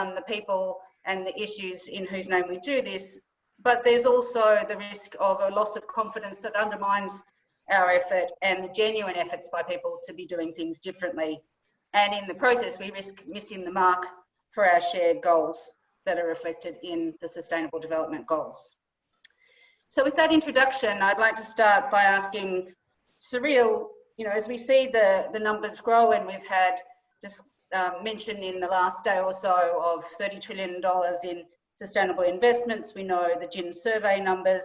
down the people and the issues in whose name we do this, but there's also the risk of a loss of confidence that undermines our effort and the genuine efforts by people to be doing things differently. And in the process, we risk missing the mark for our shared goals that are reflected in the Sustainable Development Goals. So with that introduction, I'd like to start by asking Cyrille, you know, as we see the numbers grow, and we've had just mentioned in the last day or so of $30 trillion in sustainable investments. We know the GIN survey numbers.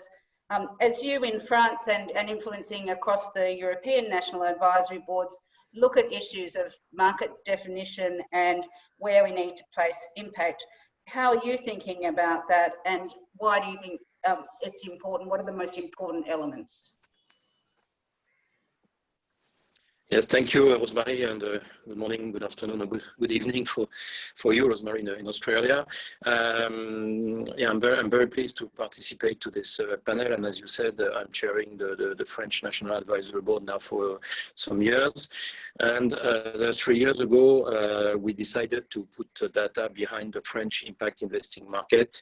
As you in France and influencing across the European national advisory boards, look at issues of market definition and where we need to place impact, how are you thinking about that, and why do you think it's important? What are the most important elements? Yes, thank you, Rosemary, and good morning, good afternoon, or good evening for you, Rosemary, in Australia. Yeah, I'm very pleased to participate to this panel, and as you said, I'm chairing the French National Advisory Board now for some years. And 3 years ago, we decided to put data behind the French impact investing market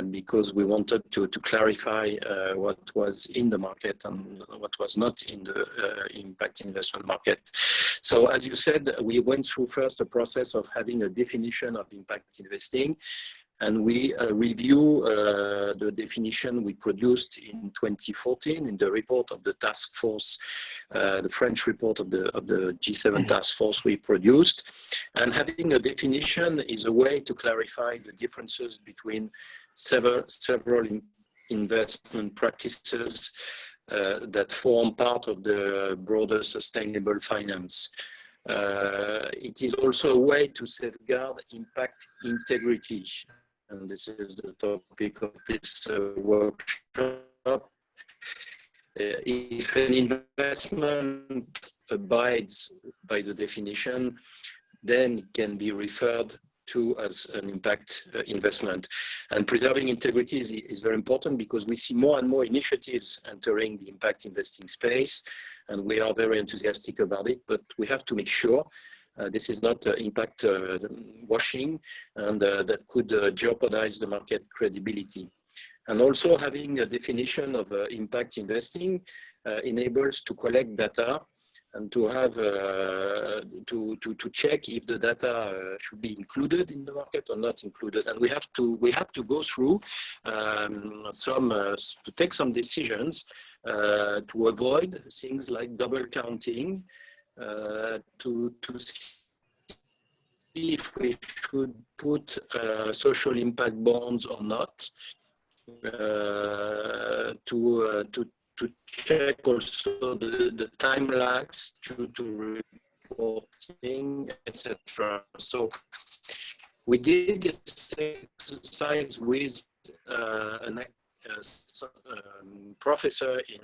because we wanted to clarify what was in the market and what was not in the impact investment market. So as you said, we went through first a process of having a definition of impact investing, and we review the definition we produced in 2014 in the report of the task force, the French report of the G7 task force we produced. And having a definition is a way to clarify the differences between several investment practices that form part of the broader sustainable finance. It is also a way to safeguard impact integrity. And this is the topic of this workshop. If an investment abides by the definition, then it can be referred to as an impact investment. And preserving integrity is very important because we see more and more initiatives entering the impact investing space, and we are very enthusiastic about it, but we have to make sure this is not impact washing, and that could jeopardize the market credibility. And also having a definition of impact investing enables to collect data and to have to check if the data should be included in the market or not included. And we have to go through to take some decisions to avoid things like double counting, to see if we should put social impact bonds or not, to check also the time lags due to reporting, etc. So we did this exercise with a professor in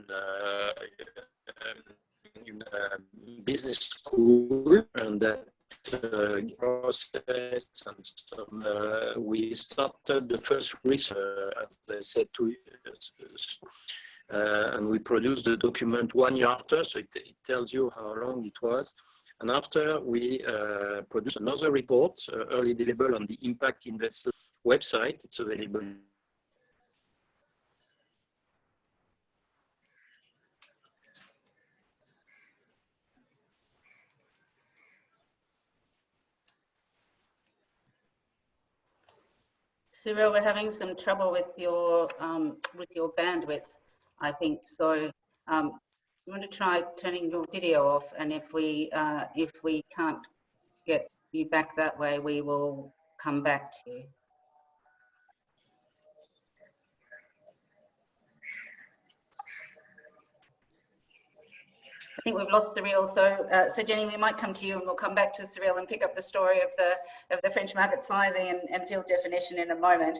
business school, and that process, and we started the first research, as I said, 2 years. And we produced the document 1 year after, so it tells you how long it was. And after, we produced another report, early available on the Impact Investor website. It's available. Cyrille, we're having some trouble with your bandwidth, I think. So I'm going to try turning your video off, and if we can't get you back that way, we will come back to you. I think we've lost Cyrille, so Jenny, we might come to you, and we'll come back to Cyrille and pick up the story of the French market sizing and field definition in a moment.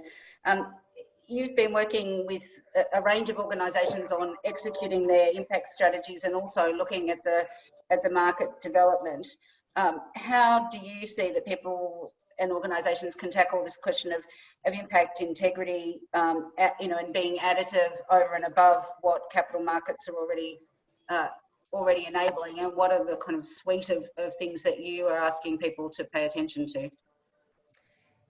You've been working with a range of organisations on executing their impact strategies and also looking at the market development. How do you see that people and organisations can tackle this question of impact integrity, you know, and being additive over and above what capital markets are already enabling, and what are the kind of suite of things that you are asking people to pay attention to?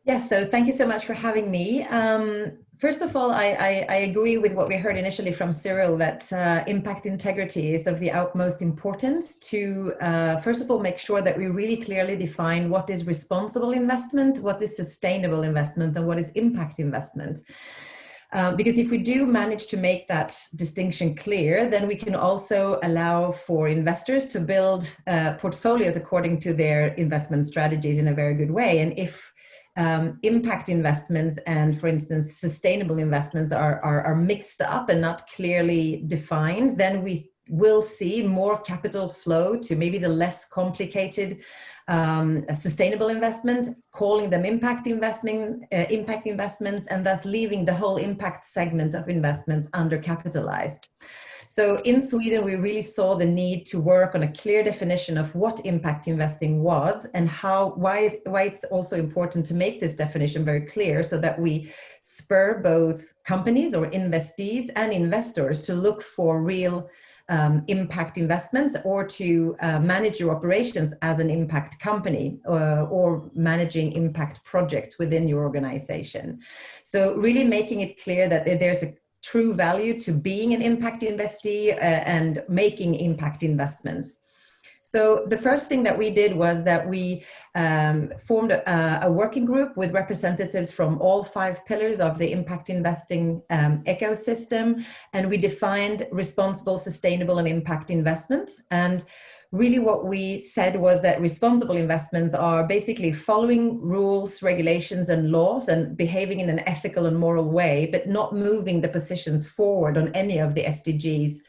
Yeah, so thank you so much for having me. First of all, I agree with what we heard initially from Cyrille, that impact integrity is of the utmost importance to, first of all, make sure that we really clearly define what is responsible investment, what is sustainable investment, and what is impact investment. Because if we do manage to make that distinction clear, then we can also allow for investors to build portfolios according to their investment strategies in a very good way. And if impact investments and, for instance, sustainable investments are mixed up and not clearly defined, then we will see more capital flow to maybe the less complicated sustainable investment, calling them impact investments, and thus leaving the whole impact segment of investments undercapitalized. So in Sweden, we really saw the need to work on a clear definition of what impact investing was and why it's also important to make this definition very clear so that we spur both companies or investees and investors to look for real impact investments, or to manage your operations as an impact company, or managing impact projects within your organization. So really making it clear that there's a true value to being an impact investee and making impact investments. So the first thing that we did was that we formed a working group with representatives from all 5 pillars of the impact investing ecosystem, and we defined responsible, sustainable, and impact investments. And really what we said was that responsible investments are basically following rules, regulations, and laws and behaving in an ethical and moral way, but not moving the positions forward on any of the SDGs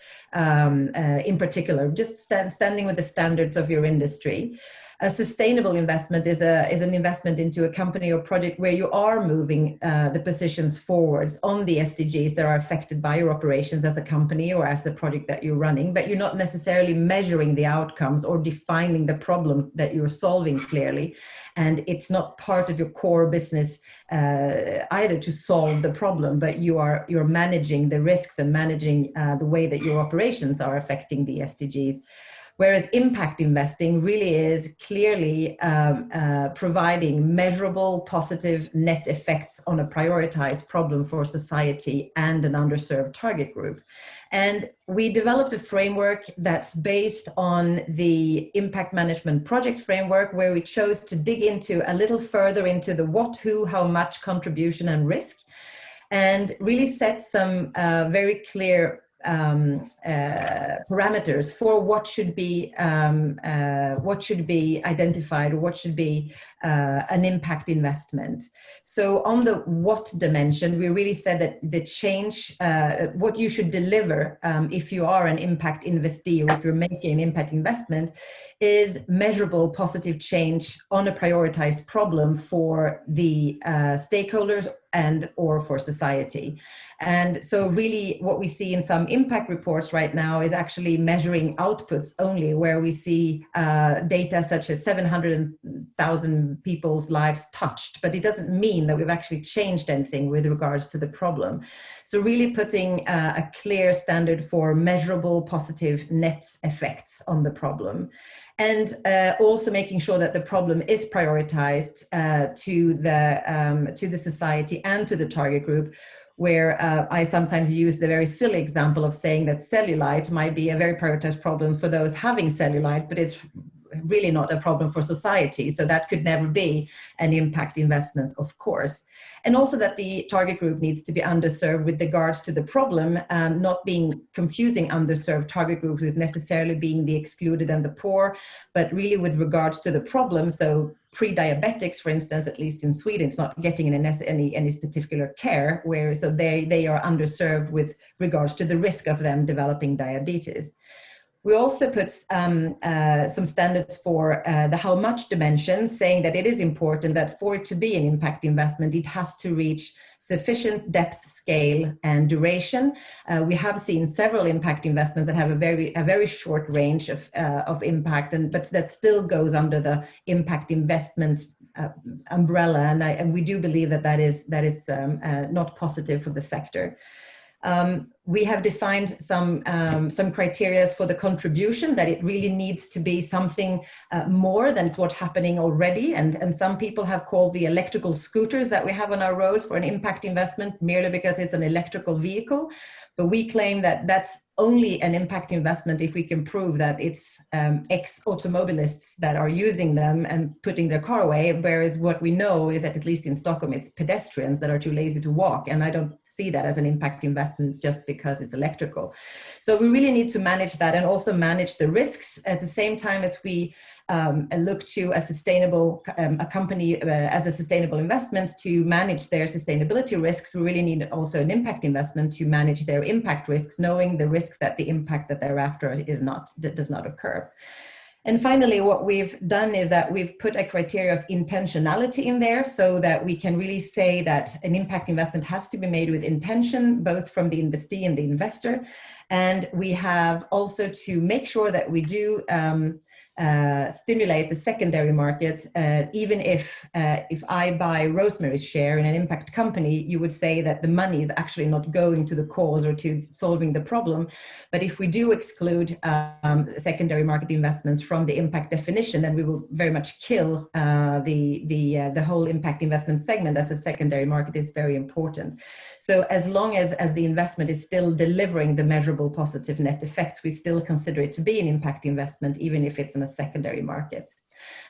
in particular, just standing with the standards of your industry. A sustainable investment is an investment into a company or project where you are moving the positions forwards on the SDGs that are affected by your operations as a company or as a project that you're running, but you're not necessarily measuring the outcomes or defining the problem that you're solving clearly. And it's not part of your core business either to solve the problem, but you're managing the risks and managing the way that your operations are affecting the SDGs. Whereas impact investing really is clearly providing measurable positive net effects on a prioritized problem for society and an underserved target group. And we developed a framework that's based on the impact management project framework, where we chose to dig into a little further into the what, who, how much contribution and risk, and really set some very clear parameters for what should be identified, or what should be an impact investment. So on the what dimension, we really said that the change, what you should deliver if you are an impact investee, or if you're making an impact investment, is measurable positive change on a prioritized problem for the stakeholders and or for society. And so really what we see in some impact reports right now is actually measuring outputs only, where we see data such as 700,000 people's lives touched, but it doesn't mean that we've actually changed anything with regards to the problem. So really putting a clear standard for measurable positive net effects on the problem. And also making sure that the problem is prioritized to the society and to the target group, where I sometimes use the very silly example of saying that cellulite might be a very prioritized problem for those having cellulite, but it's really not a problem for society. So that could never be an impact investment, of course. And also that the target group needs to be underserved with regards to the problem, not being confusing underserved target groups with necessarily being the excluded and the poor, but really with regards to the problem. So pre-diabetics, for instance, at least in Sweden, it's not getting any particular care, where so they are underserved with regards to the risk of them developing diabetes. We also put some standards for the how much dimension, saying that it is important that for it to be an impact investment, it has to reach sufficient depth, scale, and duration. We have seen several impact investments that have a very short range of impact, but that still goes under the impact investments umbrella, and we do believe that is not positive for the sector. we have defined some criteria for the contribution, that it really needs to be something more than what's happening already. And some people have called the electrical scooters that we have on our roads for an impact investment merely because it's an electrical vehicle. But we claim that that's only an impact investment if we can prove that it's ex-automobilists that are using them and putting their car away, whereas what we know is that at least in Stockholm, it's pedestrians that are too lazy to walk. And I don't see that as an impact investment just because it's electrical. So we really need to manage that and also manage the risks at the same time as we look to a sustainable a company as a sustainable investment to manage their sustainability risks. We really need also an impact investment to manage their impact risks, knowing the risk that the impact that they're after does not occur. And finally, what we've done is that we've put a criteria of intentionality in there so that we can really say that an impact investment has to be made with intention, both from the investee and the investor. And we have also to make sure that we do stimulate the secondary market. Even if I buy Rosemary's share in an impact company, you would say that the money is actually not going to the cause or to solving the problem. But if we do exclude secondary market investments from the impact definition, then we will very much kill the whole impact investment segment, as a secondary market is very important. So as long as the investment is still delivering the measurable positive net effects, we still consider it to be an impact investment, even if it's in a secondary market.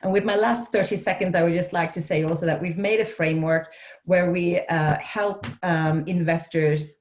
And with my last 30 seconds, I would just like to say also that we've made a framework where we help investors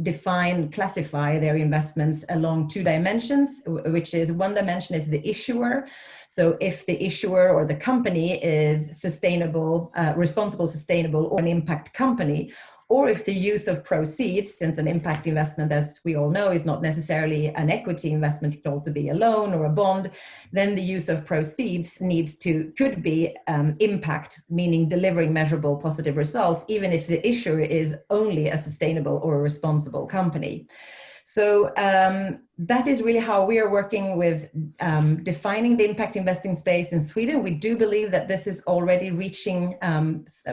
define, classify their investments along 2 dimensions, which is one dimension is the issuer. So if the issuer or the company is sustainable, responsible, sustainable, or an impact company, or if the use of proceeds, since an impact investment, as we all know, is not necessarily an equity investment, it can also be a loan or a bond, then the use of proceeds could be impact, meaning delivering measurable positive results, even if the issuer is only a sustainable or a responsible company. So that is really how we are working with defining the impact investing space in Sweden. We do believe that this is already reaching,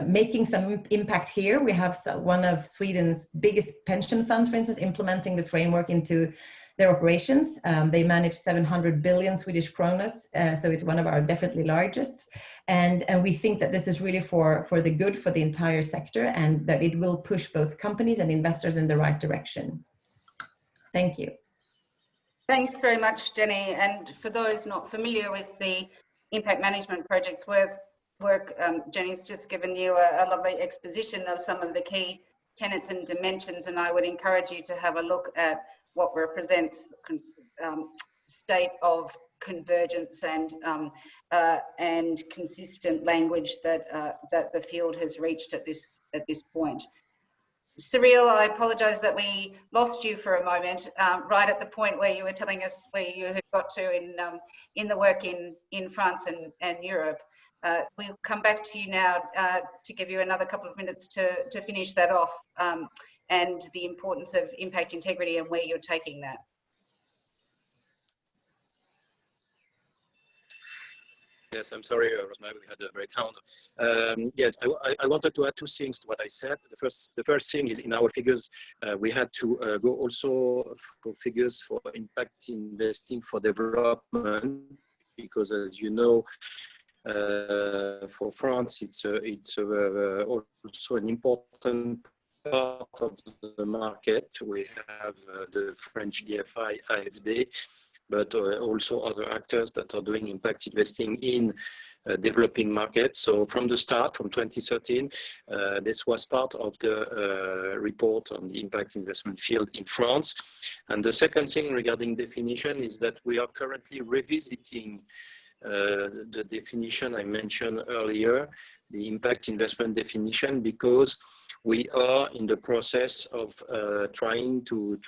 making some impact here. We have one of Sweden's biggest pension funds, for instance, implementing the framework into their operations. They manage 700 billion Swedish kronas, so it's one of our definitely largest. And we think that this is really for the good for the entire sector, and that it will push both companies and investors in the right direction. Thank you. Thanks very much, Jenny. And for those not familiar with the impact management projects work, Jenny's just given you a lovely exposition of some of the key tenets and dimensions, and I would encourage you to have a look at what represents state of convergence and consistent language that the field has reached at this point. Cyrille, I apologise that we lost you for a moment, right at the point where you were telling us where you had got to in the work in France and Europe. We'll come back to you now to give you another couple of minutes to finish that off, and the importance of impact integrity and where you're taking that. Yes, I'm sorry, Rosemary, we had a breakdown. Yeah, I wanted to add 2 things to what I said. The first thing is in our figures, we had to go also for figures for impact investing for development, because as you know, for France, it's also an important part of the market. We have the French DFI, AFD, but also other actors that are doing impact investing in developing markets. So from the start, from 2013, this was part of the report on the impact investment field in France. And the second thing regarding definition is that we are currently revisiting the definition I mentioned earlier, the impact investment definition, because we are in the process of trying to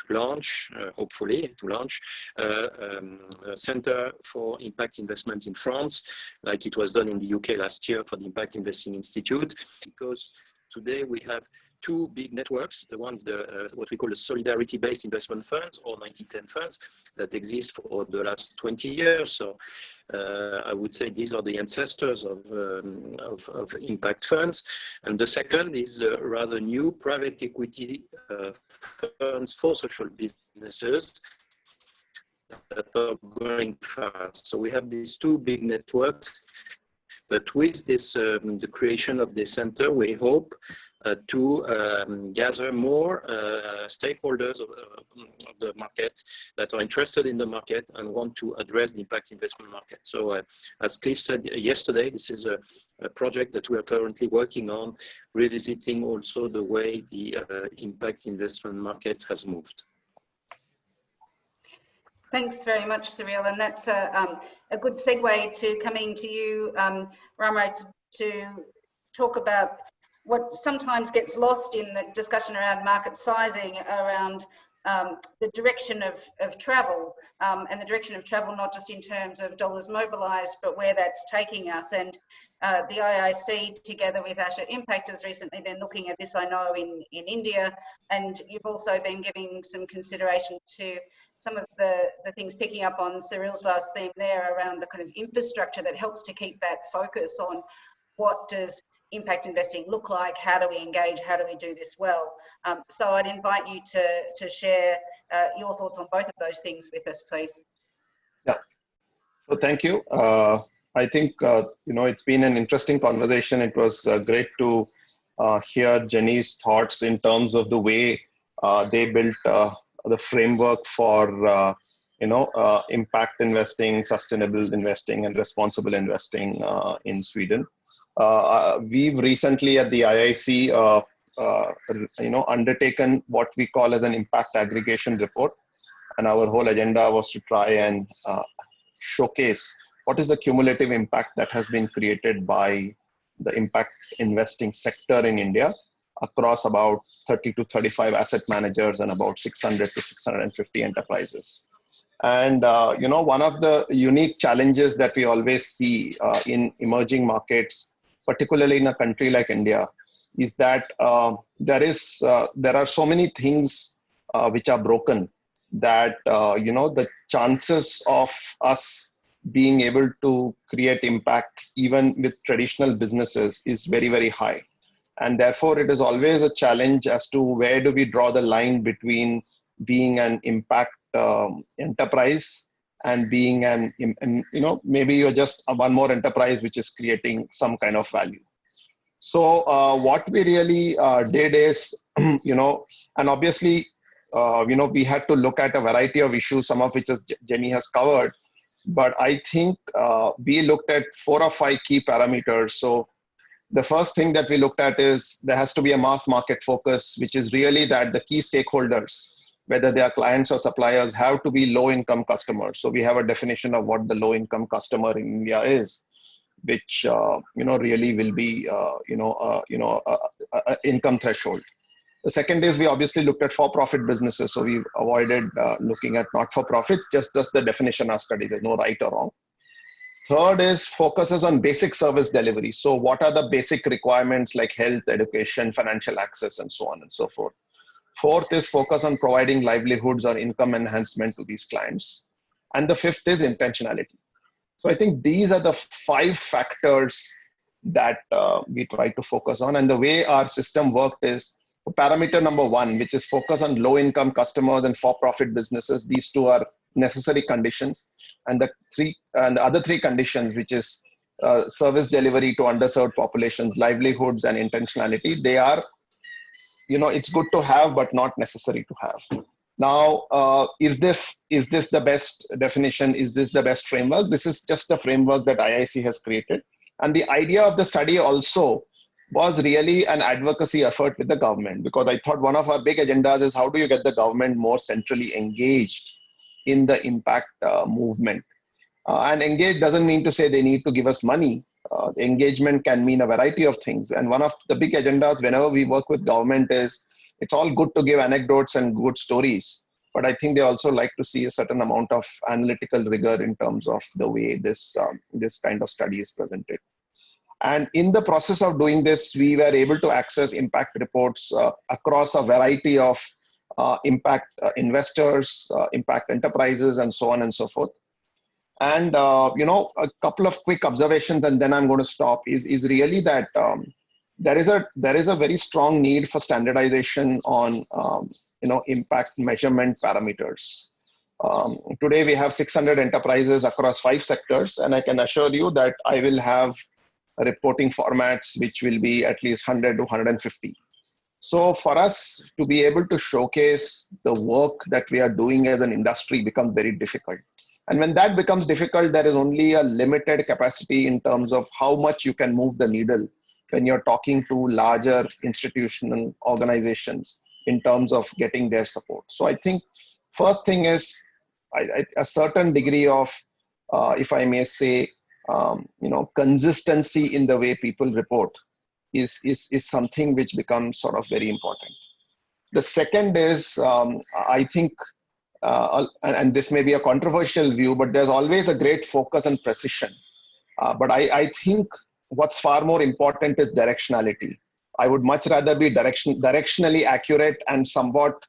launch, hopefully to launch, a center for impact investment in France, like it was done in the UK last year for the Impact Investing Institute, because today we have two big networks. The ones, what we call the solidarity-based investment funds, or 90/10 funds, that exist for the last 20 years. So I would say these are the ancestors of impact funds. And the second is rather new private equity funds for social businesses that are growing fast. So we have these two big networks. But with this, the creation of this center, we hope to gather more stakeholders of the market that are interested in the market and want to address the impact investment market. So as Cliff said yesterday, this is a project that we are currently working on, revisiting also the way the impact investment market has moved. Thanks very much, Cyrille, and that's a good segue to coming to you, Ramraj, to talk about what sometimes gets lost in the discussion around market sizing, around the direction of travel, and the direction of travel not just in terms of dollars mobilised, but where that's taking us. And the IIC, together with Asha Impact, has recently been looking at this, I know, in India, and you've also been giving some consideration to some of the things, picking up on Cyrille's last theme there around the kind of infrastructure that helps to keep that focus on what does impact investing look like, how do we engage, how do we do this well. So I'd invite you to share your thoughts on both of those things with us, please. Yeah, so thank you. I think, it's been an interesting conversation. It was great to hear Jenny's thoughts in terms of the way they built the framework for, impact investing, sustainable investing, and responsible investing in Sweden. We've recently at the IIC, undertaken what we call as an impact aggregation report. And our whole agenda was to try and showcase what is the cumulative impact that has been created by the impact investing sector in India across about 30 to 35 asset managers and about 600 to 650 enterprises. And, one of the unique challenges that we always see in emerging markets, particularly in a country like India, is that there are so many things which are broken that, the chances of us being able to create impact even with traditional businesses is very, very high. And therefore, it is always a challenge as to where do we draw the line between being an impact enterprise and being maybe you're just one more enterprise which is creating some kind of value. So what we really did is, and obviously, we had to look at a variety of issues, some of which Jenny has covered. But I think we looked at 4 or 5 key parameters. So the first thing that we looked at is there has to be a mass market focus, which is really that the key stakeholders, whether they are clients or suppliers, have to be low-income customers. So we have a definition of what the low-income customer in India is, which really will be income threshold. The second is we obviously looked at for-profit businesses. So we avoided looking at not-for-profits, just the definition of study. There's no right or wrong. Third is focuses on basic service delivery. So what are the basic requirements like health, education, financial access, and so on and so forth. Fourth is focus on providing livelihoods or income enhancement to these clients. And the fifth is intentionality. So I think these are the 5 factors that we try to focus on. And the way our system worked is parameter number 1, which is focus on low-income customers and for-profit businesses. These 2 are necessary conditions. And the other 3 conditions, which is service delivery to underserved populations, livelihoods, and intentionality, they are, it's good to have, but not necessary to have. Now, is this the best definition? Is this the best framework? This is just a framework that IIC has created. And the idea of the study also was really an advocacy effort with the government, because I thought one of our big agendas is how do you get the government more centrally engaged in the impact movement. And engage doesn't mean to say they need to give us money. Engagement can mean a variety of things. And one of the big agendas whenever we work with government is it's all good to give anecdotes and good stories, but I think they also like to see a certain amount of analytical rigor in terms of the way this kind of study is presented. And in the process of doing this, we were able to access impact reports across a variety of impact investors, impact enterprises, and so on and so forth. And, a couple of quick observations, and then I'm going to stop, is really that there is a very strong need for standardization on, impact measurement parameters. Today, we have 600 enterprises across 5 sectors, and I can assure you that I will have reporting formats which will be at least 100 to 150. So for us to be able to showcase the work that we are doing as an industry becomes very difficult. And when that becomes difficult, there is only a limited capacity in terms of how much you can move the needle when you're talking to larger institutional organizations in terms of getting their support. So I think first thing is a certain degree of, if I may say, consistency in the way people report is something which becomes sort of very important. The second is, I think, and this may be a controversial view, but there's always a great focus and precision. But I think what's far more important is directionality. I would much rather be directionally accurate and somewhat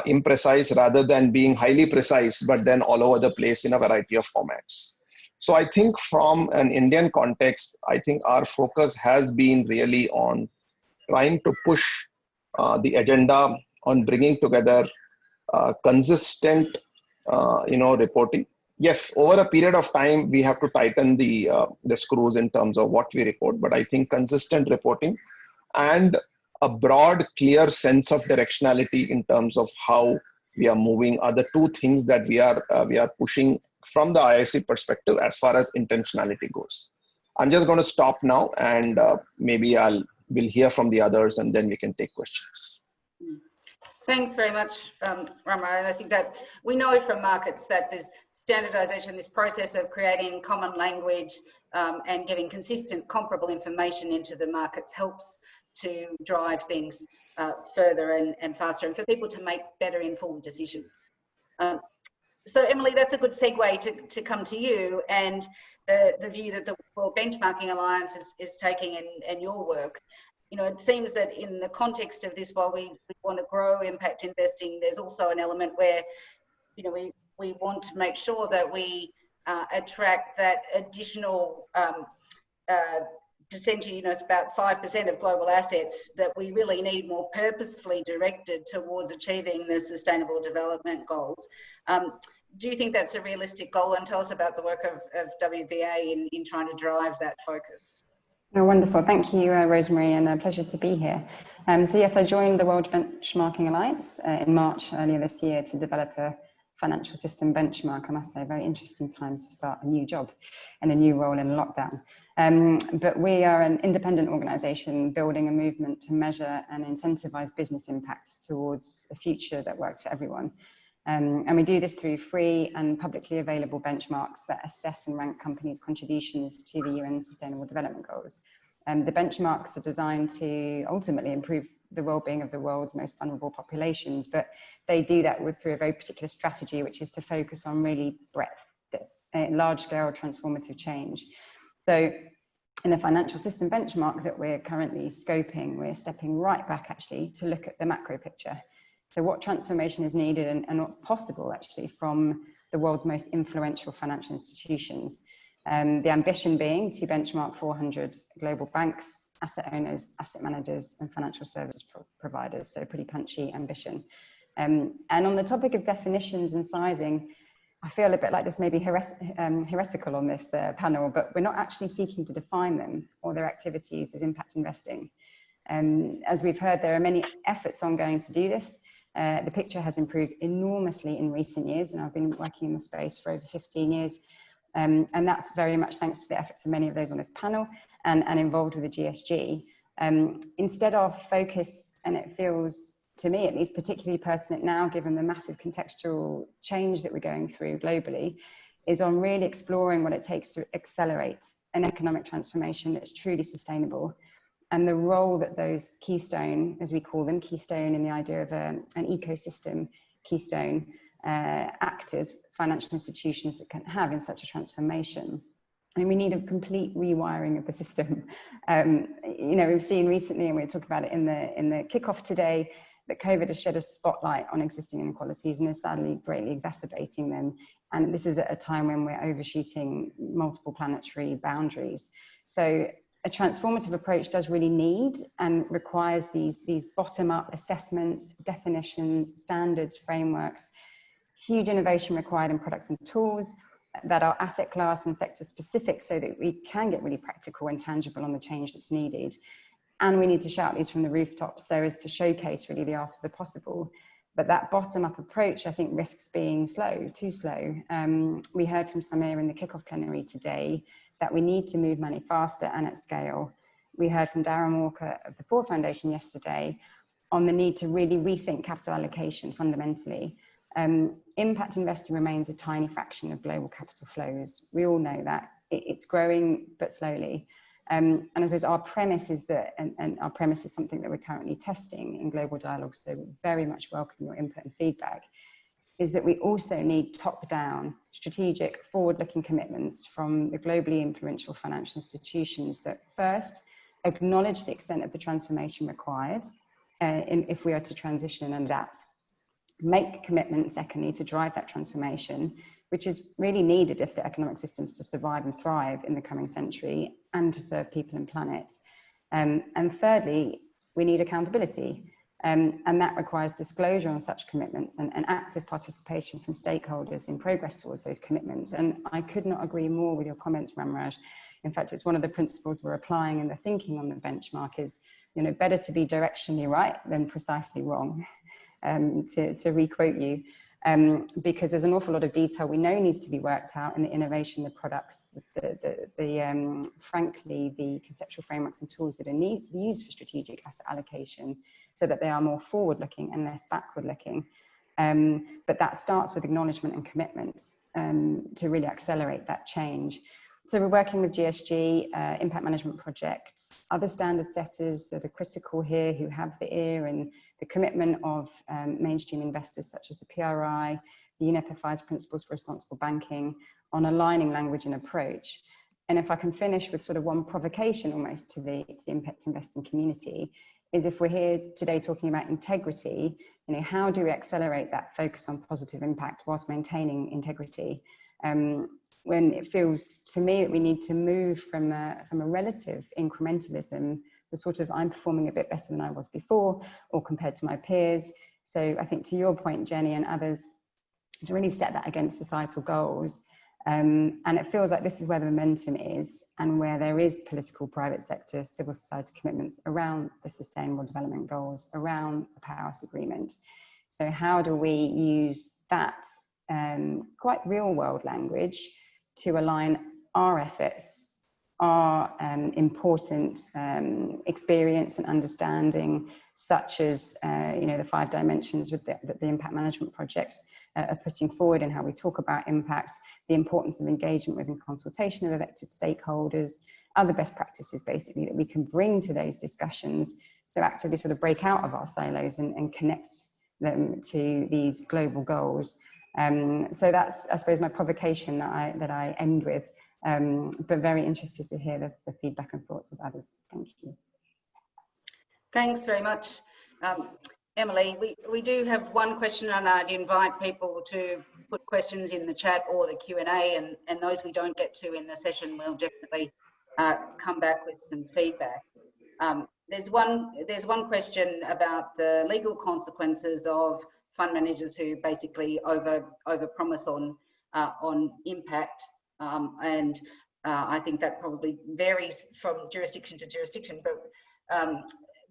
imprecise rather than being highly precise, but then all over the place in a variety of formats. So I think from an Indian context, I think our focus has been really on trying to push the agenda on bringing together consistent, reporting. Yes, over a period of time, we have to tighten the screws in terms of what we report, but I think consistent reporting and a broad, clear sense of directionality in terms of how we are moving are the two things that we are pushing from the IIC perspective as far as intentionality goes. I'm just going to stop now, and maybe we'll hear from the others, and then we can take questions. Thanks very much, Ramraj. And I think that we know from markets that there's standardization, this process of creating common language and giving consistent, comparable information into the markets helps to drive things further and faster, and for people to make better informed decisions. So Emilie, that's a good segue to come to you and the view that the World Benchmarking Alliance is taking and your work. It seems that in the context of this, while we want to grow impact investing, there's also an element where, we want to make sure that we attract that additional percentage, it's about 5% of global assets that we really need more purposefully directed towards achieving the Sustainable Development Goals. Do you think that's a realistic goal? And tell us about the work of WBA in trying to drive that focus. Oh, wonderful. Thank you, Rosemary, and a pleasure to be here. So yes, I joined the World Benchmarking Alliance in March earlier this year to develop a financial system benchmark. I must say, a very interesting time to start a new job and a new role in lockdown. But we are an independent organisation building a movement to measure and incentivise business impacts towards a future that works for everyone. And we do this through free and publicly available benchmarks that assess and rank companies' contributions to the UN Sustainable Development Goals. The benchmarks are designed to ultimately improve the well-being of the world's most vulnerable populations, but they do that through a very particular strategy, which is to focus on really breadth, large-scale transformative change. So in the financial system benchmark that we're currently scoping, we're stepping right back actually to look at the macro picture. So what transformation is needed and what's possible actually from the world's most influential financial institutions. The ambition being to benchmark 400 global banks, asset owners, asset managers, and financial services providers. So pretty punchy ambition. And on the topic of definitions and sizing, I feel a bit like this may be heretical on this panel, but we're not actually seeking to define them or their activities as impact investing. As we've heard, there are many efforts ongoing to do this. The picture has improved enormously in recent years, and I've been working in the space for over 15 years. And that's very much thanks to the efforts of many of those on this panel and involved with the GSG. Instead of focus, and it feels to me at least particularly pertinent now, given the massive contextual change that we're going through globally, is on really exploring what it takes to accelerate an economic transformation that's truly sustainable, and the role that those keystone, as we call them, keystone in the idea of an ecosystem keystone, actors, financial institutions that can have in such a transformation. I mean, we need a complete rewiring of the system. You know, we've seen recently, and we were talking about it in the kickoff today, that COVID has shed a spotlight on existing inequalities and is sadly greatly exacerbating them. And this is at a time when we're overshooting multiple planetary boundaries. So a transformative approach does really need and requires these bottom-up assessments, definitions, standards, frameworks, huge innovation required in products and tools that are asset class and sector specific, so that we can get really practical and tangible on the change that's needed. And we need to shout these from the rooftops so as to showcase really the art of the possible. But that bottom-up approach, I think, risks being slow, too slow. We heard from Samir in the kickoff plenary today that we need to move money faster and at scale. We heard from Darren Walker of the Ford Foundation yesterday on the need to really rethink capital allocation fundamentally. Impact investing remains a tiny fraction of global capital flows. We all know that. It's growing, but slowly. And I suppose our premise is that, and our premise is something that we're currently testing in global dialogue, so very much welcome your input and feedback, is that we also need top-down, strategic, forward-looking commitments from the globally influential financial institutions that first acknowledge the extent of the transformation required if we are to transition and adapt. Make commitments, secondly, to drive that transformation, which is really needed if the economic systems to survive and thrive in the coming century and to serve people and planet. And thirdly, we need accountability. And that requires disclosure on such commitments and active participation from stakeholders in progress towards those commitments. And I could not agree more with your comments, Ramraj. In fact, it's one of the principles we're applying in the thinking on the benchmark is, you know, better to be directionally right than precisely wrong, to re-quote you. Because there's an awful lot of detail we know needs to be worked out in the innovation, the products, frankly, the conceptual frameworks and tools that are used for strategic asset allocation so that they are more forward-looking and less backward-looking. But that starts with acknowledgement and commitment to really accelerate that change. So we're working with GSG, impact management projects, other standard setters that are critical here who have the ear and the commitment of mainstream investors such as the PRI, the UNEP-FI's Principles for Responsible Banking on aligning language and approach. And if I can finish with sort of one provocation almost to the impact investing community, is if we're here today talking about integrity, you know, how do we accelerate that focus on positive impact whilst maintaining integrity? When it feels to me that we need to move from a relative incrementalism, the sort of I'm performing a bit better than I was before or compared to my peers. So I think to your point, Jenny and others, to really set that against societal goals. And it feels like this is where the momentum is and where there is political, private sector, civil society commitments around the Sustainable Development Goals, around the Paris Agreement. So how do we use that quite real world language to align our efforts, our important experience and understanding, such as you know, the 5 dimensions with that the impact management projects are putting forward and how we talk about impact, the importance of engagement with and consultation of elected stakeholders, other best practices basically that we can bring to those discussions, so actively sort of break out of our silos and connect them to these global goals. So that's, I suppose, my provocation that I end with, but very interested to hear the feedback and thoughts of others. Thank you. Thanks very much. Emilie, we do have one question, and I'd invite people to put questions in the chat or the Q&A, and those we don't get to in the session, we'll definitely come back with some feedback. There's one question about the legal consequences of fund managers who basically over-promise on impact, and I think that probably varies from jurisdiction to jurisdiction.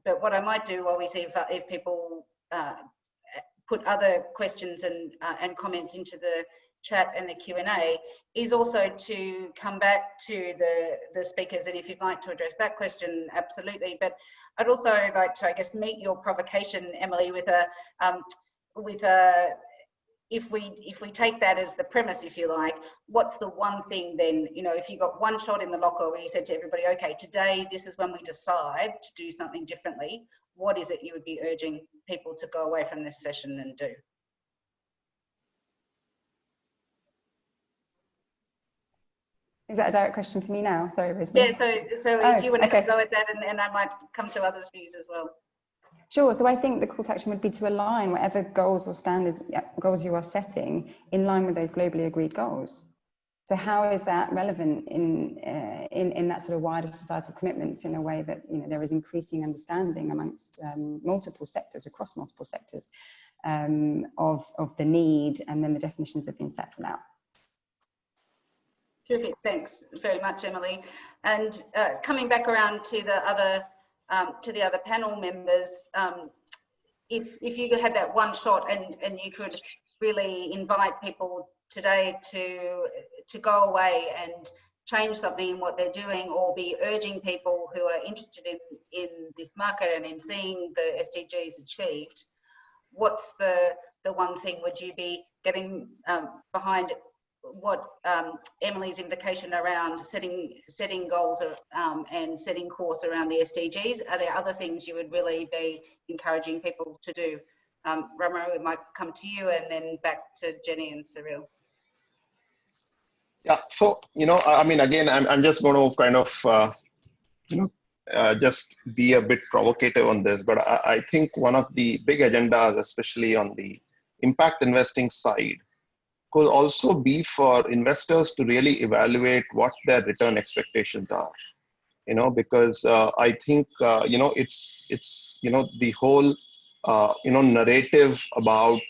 But what I might do while we see if people put other questions and comments into the chat and the Q&A is also to come back to the speakers, and if you'd like to address that question, absolutely. But I'd also like to, I guess, meet your provocation, Emilie, with if we take that as the premise, if you like, what's the one thing then, you know, if you got one shot in the locker where you said to everybody, okay, today this is when we decide to do something differently, what is it you would be urging people to go away from this session and do? Is that a direct question for me now? Sorry, Rosemary. Yeah, so if you want to go at that, and I might come to others' views as well. Sure. So I think the call to action would be to align whatever goals or standards, goals you are setting in line with those globally agreed goals. So how is that relevant in that sort of wider societal commitments in a way that, you know, there is increasing understanding amongst multiple sectors, across multiple sectors, of the need, and then the definitions have been set for that. Terrific, thanks very much, Emilie. And coming back around to the other panel members, if you had that one shot and you could really invite people today to go away and change something in what they're doing, or be urging people who are interested in this market and in seeing the SDGs achieved, what's the one thing would you be getting behind what Emilie's invocation around setting goals and setting course around the SDGs? Are there other things you would really be encouraging people to do? Ramraj, we might come to you, and then back to Jenny and Cyrille. Yeah, so, you know, I mean, again, I'm just going to kind of, just be a bit provocative on this, but I think one of the big agendas, especially on the impact investing side, could also be for investors to really evaluate what their return expectations are, you know, because I think, it's the whole, narrative about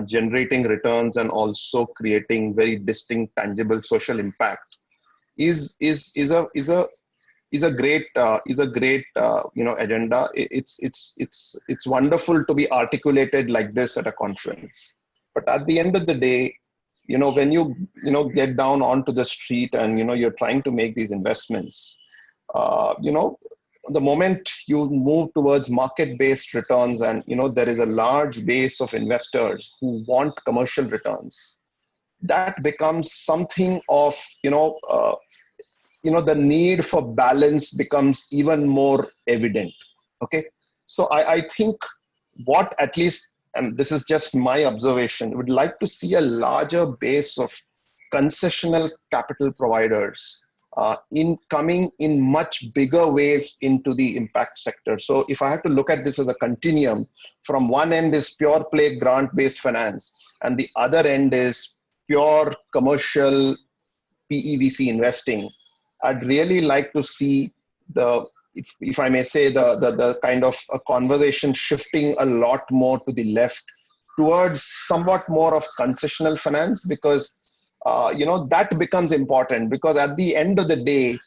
generating returns and also creating very distinct, tangible social impact is a great agenda. It's wonderful to be articulated like this at a conference. But at the end of the day, you know, when you get down onto the street and, you know, you're trying to make these investments, the moment you move towards market-based returns and, you know, there is a large base of investors who want commercial returns, that becomes something of, the need for balance becomes even more evident. Okay. So I think what, at least, and this is just my observation, would like to see a larger base of concessional capital providers coming in much bigger ways into the impact sector. So if I have to look at this as a continuum, from one end is pure play grant-based finance, and the other end is pure commercial PEVC investing, I'd really like to see if I may say, the kind of a conversation shifting a lot more to the left towards somewhat more of concessional finance, because that becomes important, because at the end of the day,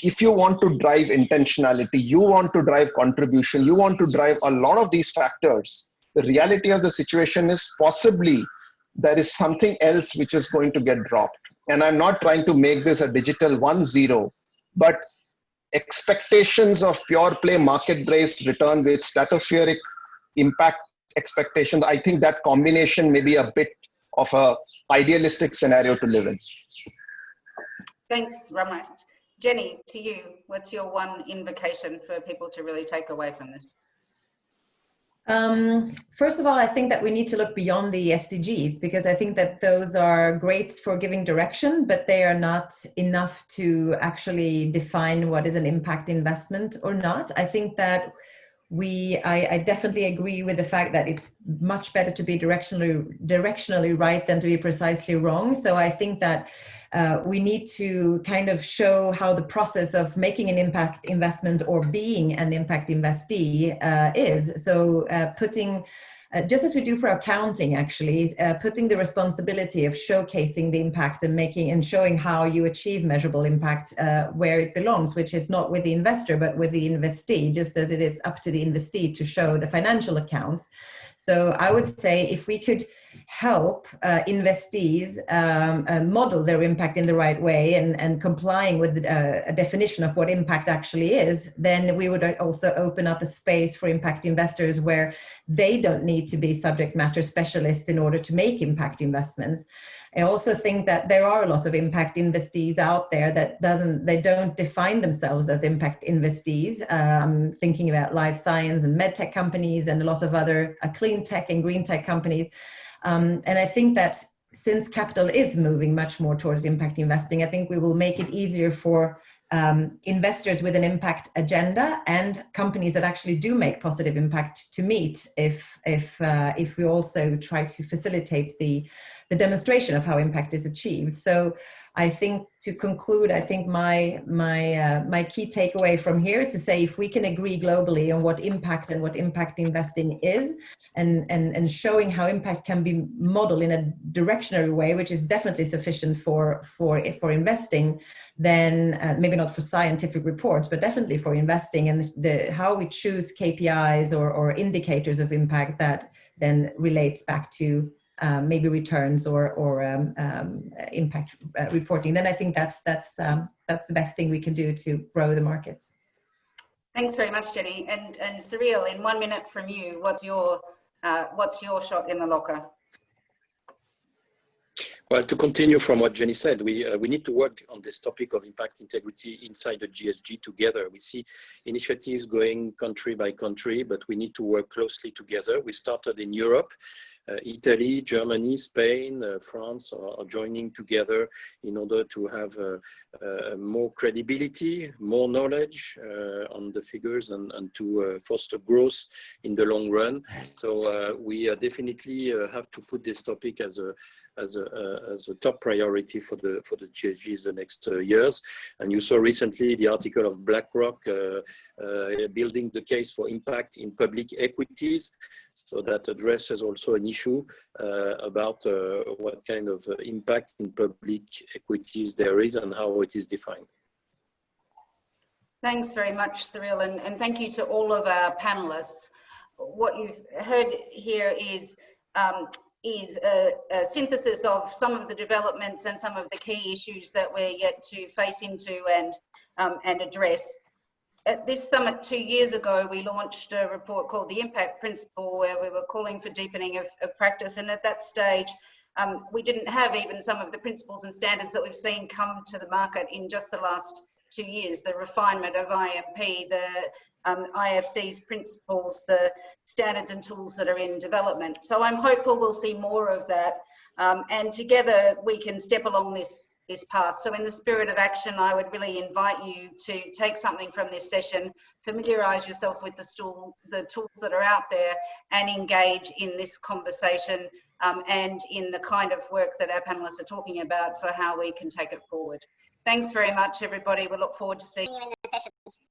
if you want to drive intentionality, you want to drive contribution, you want to drive a lot of these factors, the reality of the situation is possibly there is something else which is going to get dropped. And I'm not trying to make this a digital 1-0, but expectations of pure play market-based return with stratospheric impact expectations, I think that combination may be a bit of a idealistic scenario to live in. Thanks, Ramraj. Jenny, to you, what's your one invocation for people to really take away from this? First of all, I think that we need to look beyond the SDGs, because I think that those are great for giving direction, but they are not enough to actually define what is an impact investment or not. I think that I definitely agree with the fact that it's much better to be directionally right than to be precisely wrong. So I think that we need to kind of show how the process of making an impact investment or being an impact investee is. So putting, just as we do for accounting, actually, putting the responsibility of showcasing the impact and showing how you achieve measurable impact where it belongs, which is not with the investor, but with the investee, just as it is up to the investee to show the financial accounts. So I would say if we could help investees model their impact in the right way and complying with a definition of what impact actually is, then we would also open up a space for impact investors where they don't need to be subject matter specialists in order to make impact investments. I also think that there are a lot of impact investees out there that don't define themselves as impact investees. Thinking about life science and med tech companies and a lot of other clean tech and green tech companies. And I think that since capital is moving much more towards impact investing, I think we will make it easier for investors with an impact agenda and companies that actually do make positive impact to meet if we also try to facilitate the demonstration of how impact is achieved. So I think, to conclude, I think my key takeaway from here is to say, if we can agree globally on what impact and what impact investing is, and showing how impact can be modeled in a directionary way, which is definitely sufficient for investing, then maybe not for scientific reports, but definitely for investing, and how we choose KPIs or indicators of impact that then relates back to maybe returns or impact reporting. Then I think that's the best thing we can do to grow the markets. Thanks very much, Jenny. And Cyrille, in 1 minute from you, what's your shot in the locker? Well, to continue from what Jenny said, we need to work on this topic of impact integrity inside the GSG together. We see initiatives going country by country, but we need to work closely together. We started in Europe. Italy, Germany, Spain, France are joining together in order to have more credibility, more knowledge on the figures, and to foster growth in the long run. So we definitely have to put this topic as a top priority for the GSGs the next years. And you saw recently the article of BlackRock building the case for impact in public equities. So that addresses also an issue about what kind of impact in public equities there is and how it is defined. Thanks very much, Cyrille, and thank you to all of our panelists. What you've heard here is a synthesis of some of the developments and some of the key issues that we're yet to face into and address. At this summit 2 years ago, we launched a report called the Impact Principle, where we were calling for deepening of practice. And at that stage, we didn't have even some of the principles and standards that we've seen come to the market in just the last 2 years, the refinement of IMP, the IFC's principles, the standards and tools that are in development. So I'm hopeful we'll see more of that. And together we can step along this path. So in the spirit of action, I would really invite you to take something from this session, familiarize yourself with the tools that are out there, and engage in this conversation and in the kind of work that our panelists are talking about for how we can take it forward. Thanks very much, everybody. We look forward to seeing you in the sessions.